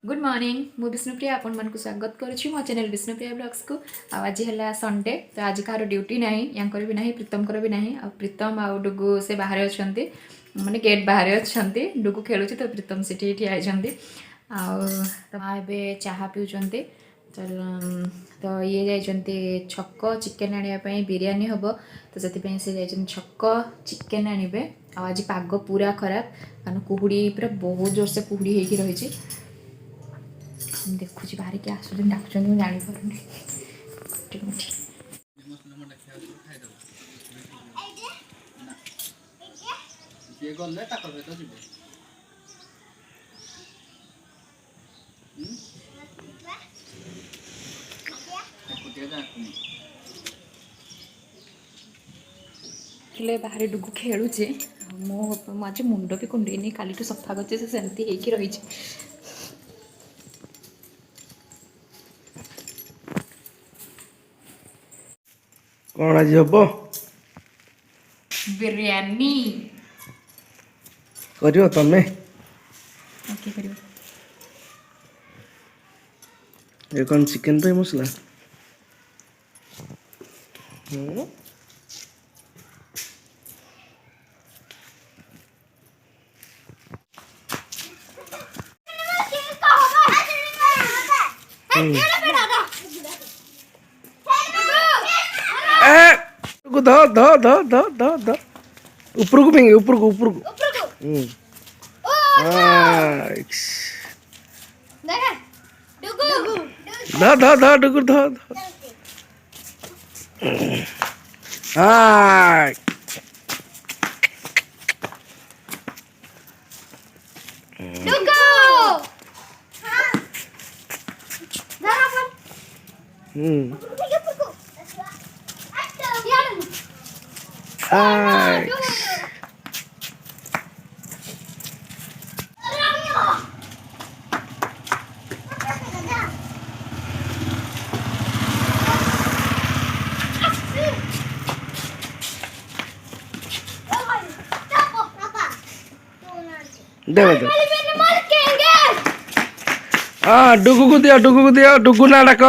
Good morning मु विष्णुप्रिया आपण मन को स्वागत करुच्ची मो चैनल विष्णुप्रिया ब्लॉग्स को। आज है संडे तो आज कहार ड्यूटी ना यांकर भी ना प्रीतम भी ना प्रीतम आ डुगु से बाहर अच्छा माने गेट बाहर अच्छा डुगु खेलुची तो प्रीतम से ठिया आए चाह पिउचंती तो ये जाइए छक चिकेन आने बिरियानी हम तो से जाइए छक चिकेन आने आज पाग पूरा खराब कारण कुहुड़ी पूरा बहुत जोर से कुहुड़ी होगी रही देखुची बाहर के आस डाकुं मुझे जापारे बाहर डुगु खेलुचे आज मुंड भी कुंडेनी काली सफा करते सेमती हो रही कौन आज हम बिरयानी करियो तमे ओके करियो ये कौन चिकन तो मसला ध ध ध ध ध ध ऊपर को फेंगे ऊपर को ध ध ध डुगुर ध हाय हाय दे दे हाँ डुगु को दिया डुगु ना डाक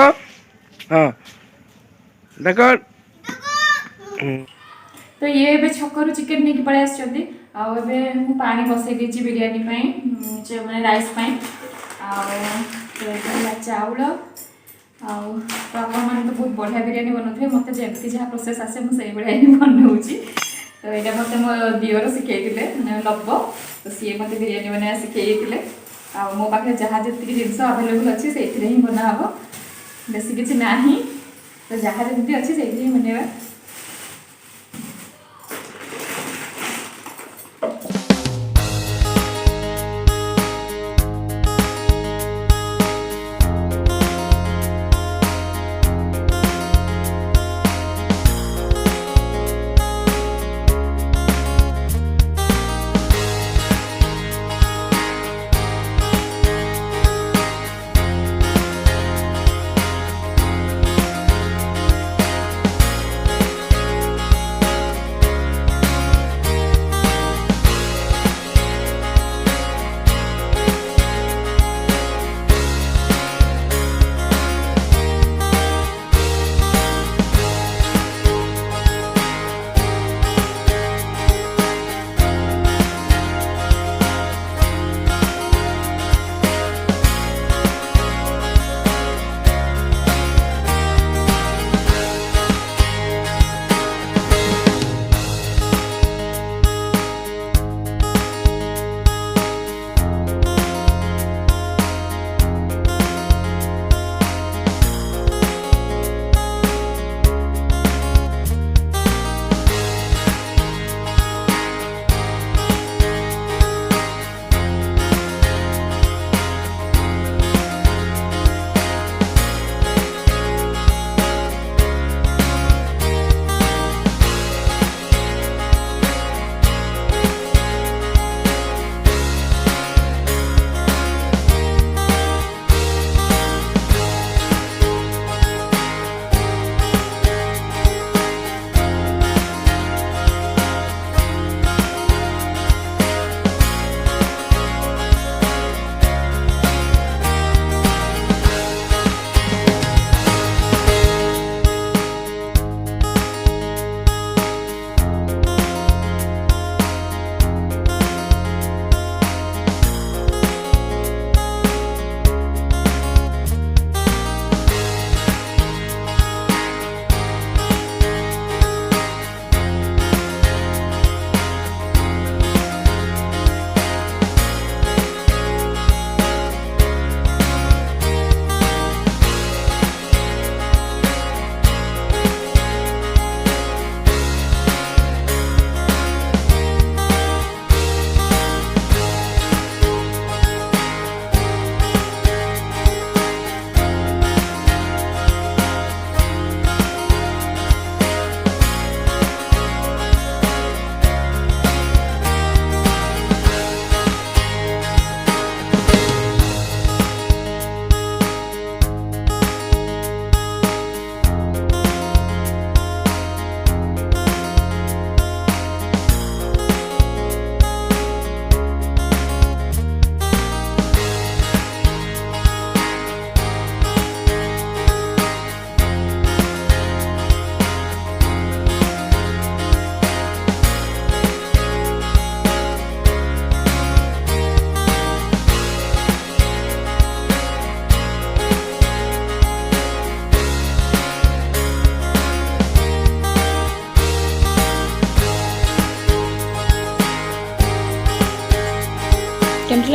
हाँ डाक तो ये छकरू चिकेन नहीं पलि आसछंती पानी बसई देछि बिरयानी मैंने राइस चाउल आपने तो बहुत बढ़िया बिरयानी बनाते मत जमी जहाँ प्रोसेस आसे मुझे बनाऊँ तो यहाँ मत मो दिवर शिखे मैंने लब तो सी मत बिरयानी बनाया शिखे मो पाखे जहाँ जी जिन आवेलेबल अच्छी से ही बनाब बेस किसी ना तो जहाँ जमी अच्छी से ही बनेगा।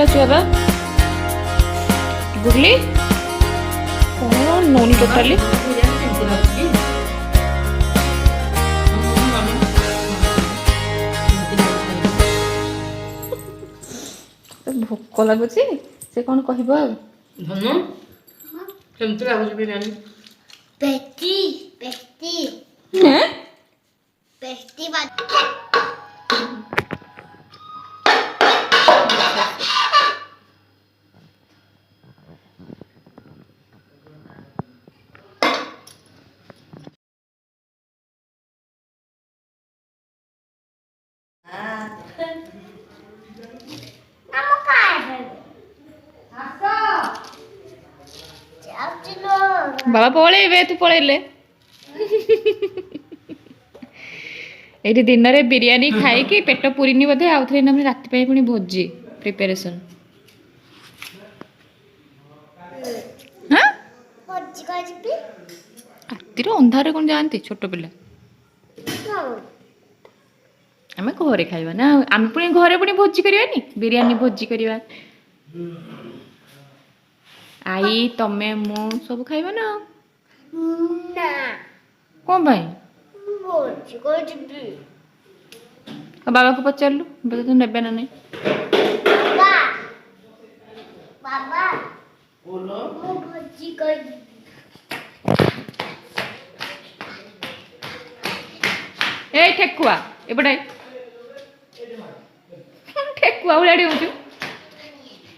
ଲାଗୁଛି ବାବା ଗୁଡଲି କଣ ନଉନି ଟୋଟାଲି ଭୋକ ଲାଗୁଛି ସେ କଣ କହିବ ଆଉ ଧନ କେମିତି ଲାଗୁଛି ବିରିୟାନୀ? Pesti, pesti, ହେଁ? pesti Kamu kaya ବାବା ପଳେଇବେ ତୁ ପଳେଇଲେ ଏଇଠି ଦିନରେ ବିରିୟାନୀ ଖାଇକି ପେଟ ପୁରିନି ବୋଧେ ଆଉ ଥରେ ଆମେ ରାତି ପାଇଁ ପୁଣି ଭୋଜି ପ୍ରିପାରେସନ୍ ହଁ ରାତିରେ ଅନ୍ଧାରରେ କଣ ଯାଆନ୍ତି ଛୋଟ ପିଲା ଆମେ ଘରେ ଖାଇବା ନା ଆମେ ପୁଣି ଘରେ ପୁଣି ଭୋଜି କରିବାନି ବିରିୟାନୀ ଭୋଜି କରିବା ଆଇ ତମେ ମୁଁ ସବୁ ଖାଇବା ନା କଣ ପାଇଁ ଆଉ ବାବାକୁ ପଚାରିଲୁ ବାବା ତ ନେବେ ନା ନାଇଁ Baba, ମୁଁ ଭୋଜି କରିବି ଏଇ ଠେକୁଆ ଏପଟେ ଠେକୁଆ ଭଳିଆ ଡେଉଁଛୁ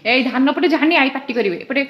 ଏଇ ଧାନ ପଟେ ଯାହାନି ଆଇ ପାଟି କରିବେ ଏପଟେ